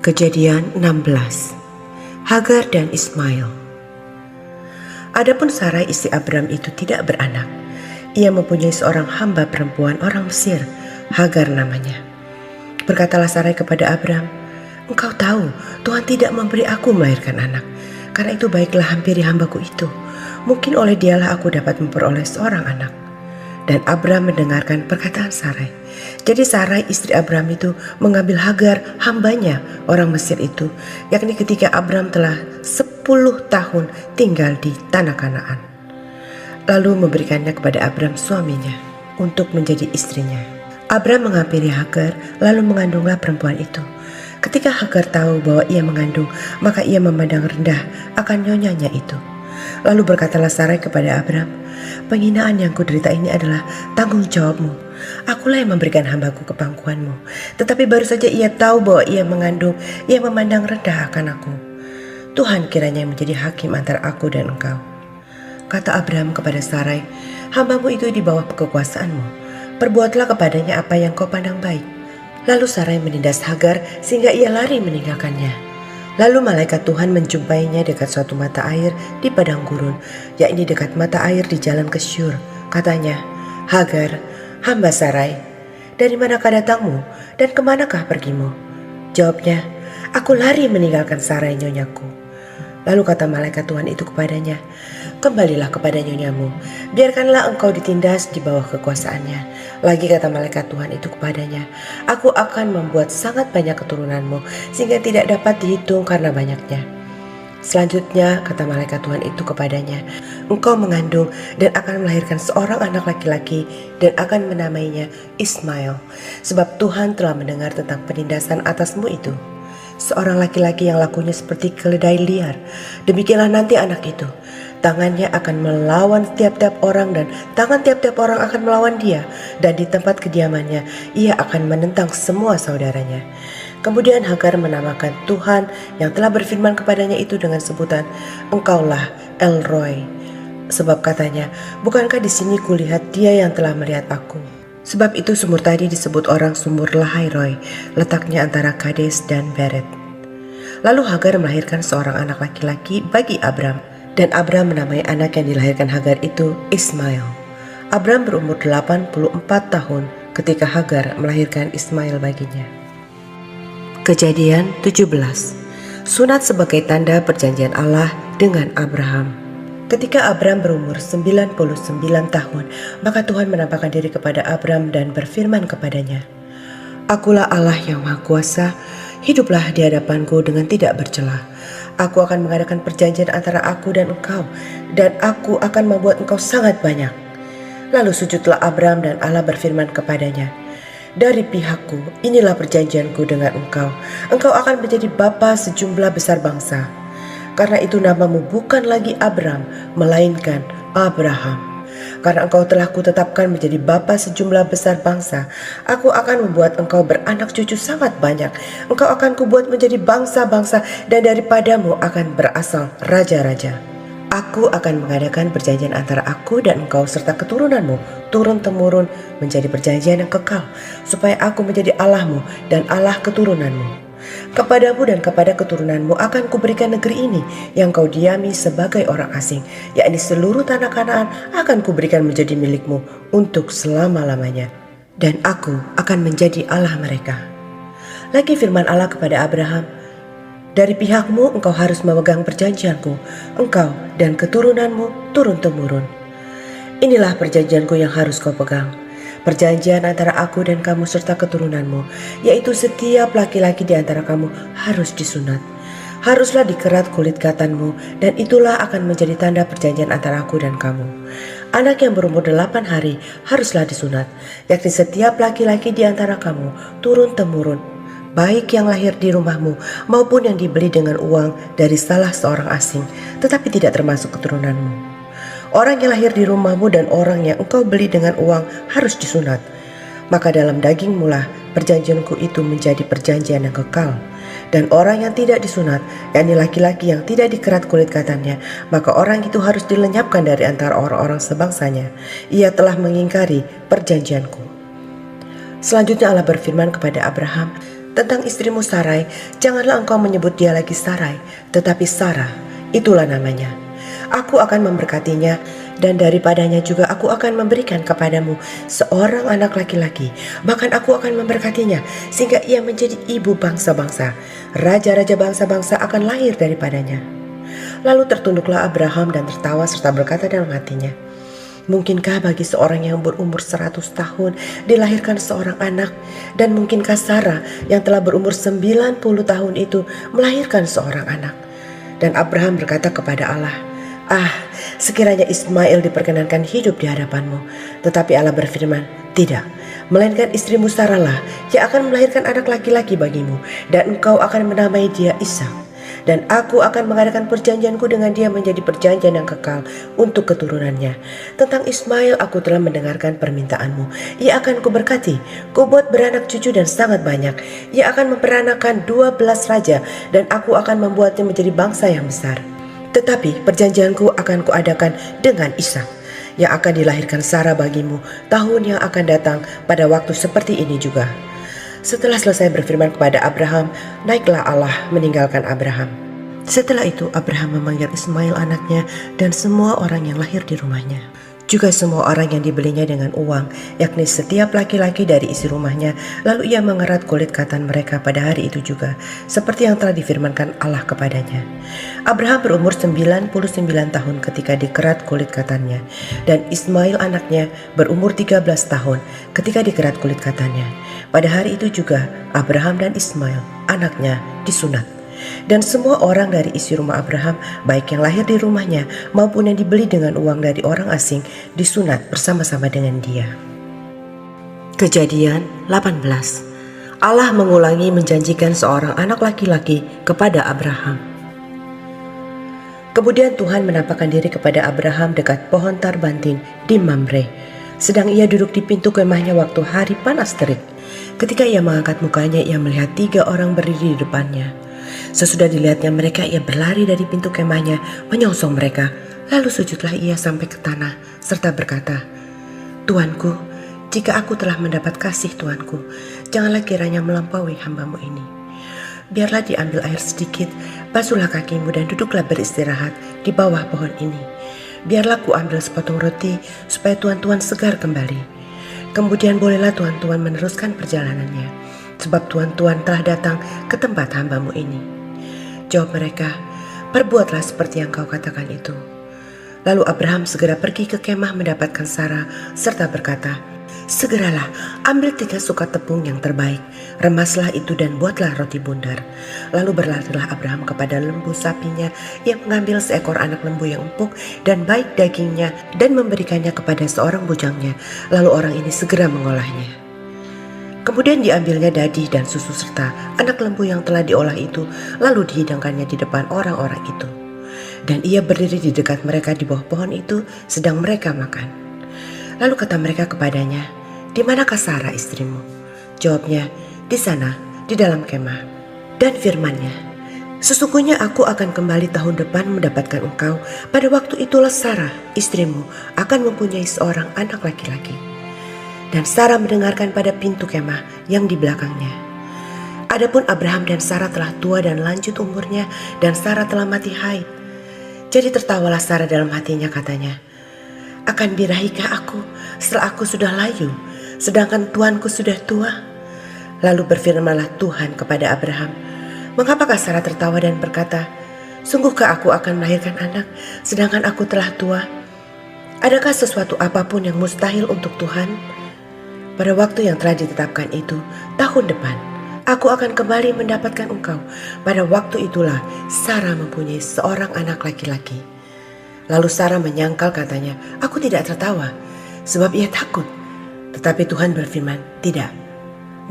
Kejadian 16. Hagar dan Ismail. Adapun Sarai istri Abram itu tidak beranak. Ia mempunyai seorang hamba perempuan orang Mesir, Hagar namanya. Berkatalah Sarai kepada Abram, "Engkau tahu Tuhan tidak memberi aku melahirkan anak. Karena itu baiklah hampiri hambaku itu. Mungkin oleh dialah aku dapat memperoleh seorang anak." Dan Abram mendengarkan perkataan Sarai. Jadi Sarai istri Abram itu mengambil Hagar hambanya orang Mesir itu, yakni ketika Abram telah 10 tahun tinggal di tanah Kanaan. Lalu memberikannya kepada Abram suaminya untuk menjadi istrinya. Abram menghampiri Hagar lalu mengandunglah perempuan itu. Ketika Hagar tahu bahwa ia mengandung, maka ia memandang rendah akan nyonyanya itu. Lalu berkatalah Sarai kepada Abram, "Penghinaan yang kuderita ini adalah tanggung jawabmu. Akulah yang memberikan hambaku ke pangkuanmu. Tetapi baru saja ia tahu bahwa ia mengandung, ia memandang rendah akan aku. Tuhan kiranya yang menjadi hakim antara aku dan engkau." Kata Abram kepada Sarai, "Hambamu itu di bawah kekuasaanmu. Perbuatlah kepadanya apa yang kau pandang baik." Lalu Sarai menindas Hagar sehingga ia lari meninggalkannya. Lalu malaikat Tuhan menjumpainya dekat suatu mata air di padang gurun, yakni dekat mata air di jalan ke Syur. Katanya, "Hagar, hamba Sarai, dari manakah datangmu dan kemanakah pergimu?" Jawabnya, "Aku lari meninggalkan Sarai nyonyaku." Lalu kata malaikat Tuhan itu kepadanya, "Kembalilah kepada nyonyamu, biarkanlah engkau ditindas di bawah kekuasaannya." Lagi kata malaikat Tuhan itu kepadanya, "Aku akan membuat sangat banyak keturunanmu, sehingga tidak dapat dihitung karena banyaknya." Selanjutnya kata malaikat Tuhan itu kepadanya, "Engkau mengandung dan akan melahirkan seorang anak laki-laki dan akan menamainya Ismail, sebab Tuhan telah mendengar tentang penindasan atasmu itu. Seorang laki-laki yang lakunya seperti keledai liar, demikianlah nanti anak itu. Tangannya akan melawan tiap-tiap orang dan tangan tiap-tiap orang akan melawan dia, dan di tempat kediamannya ia akan menentang semua saudaranya." Kemudian Hagar menamakan Tuhan yang telah berfirman kepadanya itu dengan sebutan, "Engkaulah El Roi." Sebab katanya, "Bukankah di sini kulihat dia yang telah melihat aku?" Sebab itu sumur tadi disebut orang sumur Lahai Roi, letaknya antara Kades dan Beret. Lalu Hagar melahirkan seorang anak laki-laki bagi Abram, dan Abram menamai anak yang dilahirkan Hagar itu Ismail. Abram berumur 84 tahun ketika Hagar melahirkan Ismail baginya. Kejadian 17. Sunat sebagai tanda perjanjian Allah dengan Abraham. Ketika Abram berumur 99 tahun, maka Tuhan menampakkan diri kepada Abram dan berfirman kepadanya, "Akulah Allah yang Maha Kuasa, hiduplah di hadapanku dengan tidak bercela. Aku akan mengadakan perjanjian antara aku dan engkau, dan aku akan membuat engkau sangat banyak." Lalu sujudlah Abram dan Allah berfirman kepadanya, "Dari pihakku, inilah perjanjianku dengan engkau. Engkau akan menjadi bapa sejumlah besar bangsa. Karena itu namamu bukan lagi Abram, melainkan Abraham. Karena engkau telah kutetapkan menjadi bapa sejumlah besar bangsa, aku akan membuat engkau beranak cucu sangat banyak. Engkau akan kubuat menjadi bangsa-bangsa, dan daripadamu akan berasal raja-raja. Aku akan mengadakan perjanjian antara aku dan engkau serta keturunanmu turun-temurun menjadi perjanjian yang kekal, supaya aku menjadi Allahmu dan Allah keturunanmu. Kepadamu dan kepada keturunanmu akan kuberikan negeri ini yang kau diami sebagai orang asing, yakni seluruh tanah Kanaan akan kuberikan menjadi milikmu untuk selama-lamanya. Dan aku akan menjadi Allah mereka." Lagi firman Allah kepada Abraham, "Dari pihakmu engkau harus memegang perjanjianku, engkau dan keturunanmu turun-temurun. Inilah perjanjianku yang harus kau pegang. Perjanjian antara aku dan kamu serta keturunanmu, yaitu setiap laki-laki di antara kamu harus disunat. Haruslah dikerat kulit katanmu, dan itulah akan menjadi tanda perjanjian antara aku dan kamu. Anak yang berumur 8 hari haruslah disunat, yakni setiap laki-laki di antara kamu turun-temurun, baik yang lahir di rumahmu maupun yang dibeli dengan uang dari salah seorang asing, tetapi tidak termasuk keturunanmu. Orang yang lahir di rumahmu dan orang yang engkau beli dengan uang harus disunat. Maka dalam dagingmu lah perjanjianku itu menjadi perjanjian yang kekal. Dan orang yang tidak disunat, yakni laki-laki yang tidak dikerat kulit katannya, maka orang itu harus dilenyapkan dari antara orang-orang sebangsanya. Ia telah mengingkari perjanjianku." Selanjutnya Allah berfirman kepada Abraham, Tentang istrimu Sarai, janganlah engkau menyebut dia lagi Sarai, tetapi Sarah, itulah namanya. Aku akan memberkatinya, dan daripadanya juga aku akan memberikan kepadamu seorang anak laki-laki. Bahkan aku akan memberkatinya, sehingga ia menjadi ibu bangsa-bangsa. Raja-raja bangsa-bangsa akan lahir daripadanya. Lalu tertunduklah Abraham dan tertawa serta berkata dalam hatinya, mungkinkah bagi seorang yang berumur 100 tahun dilahirkan seorang anak? Dan mungkinkah Sarah yang telah berumur 90 tahun itu melahirkan seorang anak? Dan Abraham berkata kepada Allah, sekiranya Ismail diperkenankan hidup di hadapanmu. Tetapi Allah berfirman, tidak, melainkan istrimu Sarah lah yang akan melahirkan anak laki-laki bagimu, dan engkau akan menamai dia Ishak. Dan aku akan mengadakan perjanjianku dengan dia menjadi perjanjian yang kekal untuk keturunannya. Tentang Ismail aku telah mendengarkan permintaanmu. Ia akan kuberkati, kubuat beranak cucu dan sangat banyak. Ia akan memperanakan 12 raja, dan aku akan membuatnya menjadi bangsa yang besar. Tetapi perjanjianku akan kuadakan dengan Ishak, yang akan dilahirkan Sarah bagimu tahun yang akan datang pada waktu seperti ini juga. Setelah selesai berfirman kepada Abraham, naiklah Allah meninggalkan Abraham. Setelah itu Abraham memanggil Ismail anaknya dan semua orang yang lahir di rumahnya, juga semua orang yang dibelinya dengan uang, yakni setiap laki-laki dari isi rumahnya. Lalu ia mengerat kulit katan mereka pada hari itu juga, seperti yang telah difirmankan Allah kepadanya. Abraham berumur 99 tahun ketika dikerat kulit katannya, dan Ismail anaknya berumur 13 tahun ketika dikerat kulit katannya. Pada hari itu juga Abraham dan Ismail anaknya disunat. Dan semua orang dari isi rumah Abraham, baik yang lahir di rumahnya maupun yang dibeli dengan uang dari orang asing, disunat bersama-sama dengan dia. Kejadian 18. Allah mengulangi menjanjikan seorang anak laki-laki kepada Abraham. Kemudian Tuhan menampakkan diri kepada Abraham dekat pohon tarbantin di Mamre, sedang ia duduk di pintu kemahnya waktu hari panas terik. Ketika ia mengangkat mukanya, ia melihat 3 orang berdiri di depannya. Sesudah dilihatnya mereka, ia berlari dari pintu kemahnya menyongsong mereka. Lalu sujudlah ia sampai ke tanah serta berkata, Tuanku, jika aku telah mendapat kasih Tuanku, janganlah kiranya melampaui hambamu ini. Biarlah diambil air sedikit, basuhlah kakimu dan duduklah beristirahat di bawah pohon ini. Biarlah ku ambil sepotong roti supaya tuan-tuan segar kembali. Kemudian bolehlah tuan-tuan meneruskan perjalanannya, sebab tuan-tuan telah datang ke tempat hambamu ini. Jawab mereka, perbuatlah seperti yang kau katakan itu. Lalu Abraham segera pergi ke kemah mendapatkan Sarah, serta berkata, segeralah ambil 3 sukat tepung yang terbaik, remaslah itu dan buatlah roti bundar. Lalu berlarilah Abraham kepada lembu sapinya, yang mengambil seekor anak lembu yang empuk dan baik dagingnya dan memberikannya kepada seorang bujangnya. Lalu orang ini segera mengolahnya. Kemudian diambilnya dadi dan susu serta anak lembu yang telah diolah itu, lalu dihidangkannya di depan orang-orang itu. Dan ia berdiri di dekat mereka di bawah pohon itu sedang mereka makan. Lalu kata mereka kepadanya, di manakah Sarah istrimu? Jawabnya, di sana, di dalam kemah. Dan firman-Nya, sesungguhnya aku akan kembali tahun depan mendapatkan engkau. Pada waktu itulah Sarah istrimu akan mempunyai seorang anak laki-laki. Dan Sarah mendengarkan pada pintu kemah yang di belakangnya. Adapun Abraham dan Sarah telah tua dan lanjut umurnya, dan Sarah telah mati haid. Jadi tertawalah Sarah dalam hatinya, katanya, akan birahikah aku setelah aku sudah layu, sedangkan tuanku sudah tua? Lalu berfirmanlah Tuhan kepada Abraham, mengapakah Sarah tertawa dan berkata, sungguhkah aku akan melahirkan anak, sedangkan aku telah tua? Adakah sesuatu apapun yang mustahil untuk Tuhan? Pada waktu yang telah ditetapkan itu, tahun depan, aku akan kembali mendapatkan engkau. Pada waktu itulah Sarah mempunyai seorang anak laki-laki. Lalu Sarah menyangkal, katanya, aku tidak tertawa, sebab ia takut. Tetapi Tuhan berfirman, tidak,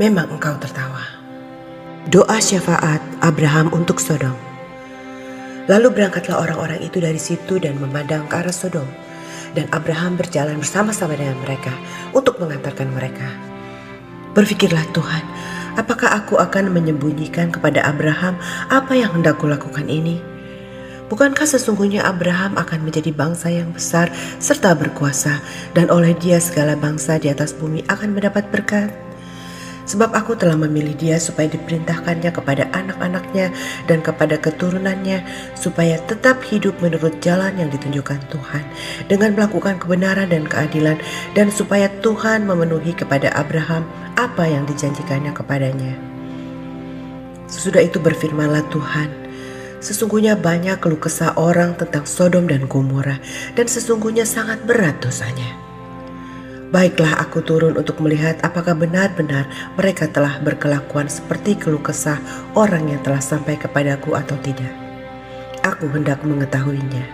memang engkau tertawa. Doa syafaat Abraham untuk Sodom. Lalu berangkatlah orang-orang itu dari situ dan memandang ke arah Sodom. Dan Abraham berjalan bersama-sama dengan mereka untuk mengantarkan mereka. Berfikirlah Tuhan, apakah aku akan menyembunyikan kepada Abraham apa yang hendak kulakukan ini? Bukankah sesungguhnya Abraham akan menjadi bangsa yang besar serta berkuasa, dan oleh dia segala bangsa di atas bumi akan mendapat berkat? Sebab aku telah memilih dia supaya diperintahkannya kepada anak-anaknya dan kepada keturunannya, supaya tetap hidup menurut jalan yang ditunjukkan Tuhan, dengan melakukan kebenaran dan keadilan, dan supaya Tuhan memenuhi kepada Abraham apa yang dijanjikannya kepadanya. Sesudah itu berfirmanlah Tuhan, sesungguhnya banyak keluh kesah orang tentang Sodom dan Gomora, dan sesungguhnya sangat berat dosanya. Baiklah, aku turun untuk melihat apakah benar-benar mereka telah berkelakuan seperti keluh kesah orang yang telah sampai kepadaku atau tidak. Aku hendak mengetahuinya.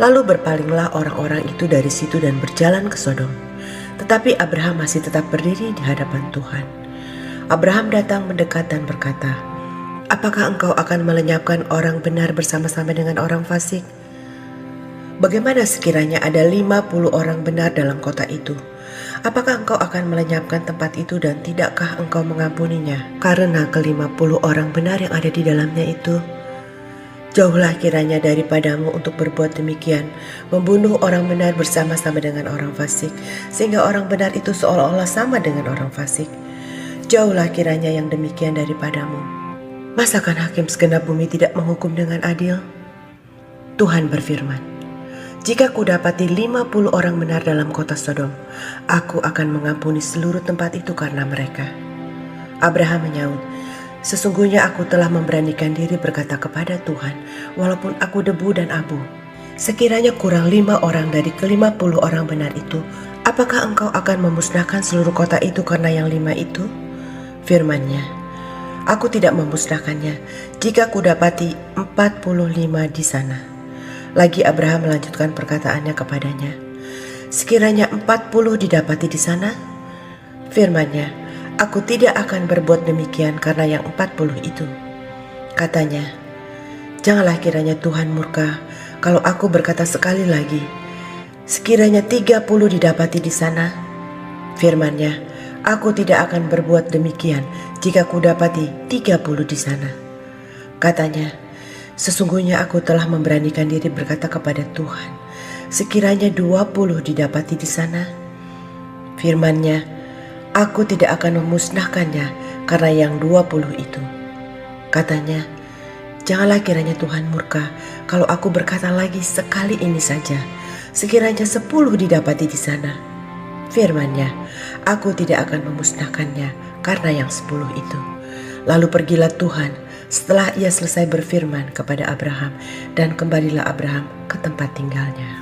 Lalu berpalinglah orang-orang itu dari situ dan berjalan ke Sodom. Tetapi Abraham masih tetap berdiri di hadapan Tuhan. Abraham datang mendekat dan berkata, "Apakah engkau akan melenyapkan orang benar bersama-sama dengan orang fasik? Bagaimana sekiranya ada 50 orang benar dalam kota itu? Apakah engkau akan melenyapkan tempat itu dan tidakkah engkau mengampuninya karena ke-50 orang benar yang ada di dalamnya itu? Jauhlah kiranya daripadamu untuk berbuat demikian, membunuh orang benar bersama-sama dengan orang fasik, sehingga orang benar itu seolah-olah sama dengan orang fasik. Jauhlah kiranya yang demikian daripadamu. Masakan hakim segenap bumi tidak menghukum dengan adil?" Tuhan berfirman, "Jika kudapati 50 orang benar dalam kota Sodom, aku akan mengampuni seluruh tempat itu karena mereka." Abraham menyaut, "Sesungguhnya aku telah memberanikan diri berkata kepada Tuhan, walaupun aku debu dan abu. Sekiranya kurang 5 orang dari ke-50 orang benar itu, apakah engkau akan memusnahkan seluruh kota itu karena yang 5 itu?" Firman-Nya, "Aku tidak memusnahkannya jika kudapati 45 di sana." Lagi Abraham melanjutkan perkataannya kepadanya, "Sekiranya 40 didapati di sana?" Firman-Nya, "Aku tidak akan berbuat demikian karena yang 40 itu." Katanya, "Janganlah kiranya Tuhan murka kalau aku berkata sekali lagi, sekiranya 30 didapati di sana." Firman-Nya, "Aku tidak akan berbuat demikian jika kudapati 30 di sana." Katanya, "Sesungguhnya aku telah memberanikan diri berkata kepada Tuhan, sekiranya 20 didapati di sana." Firman-Nya, "Aku tidak akan memusnahkannya karena yang 20 itu." Katanya, "Janganlah kiranya Tuhan murka kalau aku berkata lagi sekali ini saja, sekiranya 10 didapati di sana." Firman-Nya, "Aku tidak akan memusnahkannya karena yang 10 itu." Lalu pergilah Tuhan setelah ia selesai berfirman kepada Abraham, dan kembalilah Abraham ke tempat tinggalnya.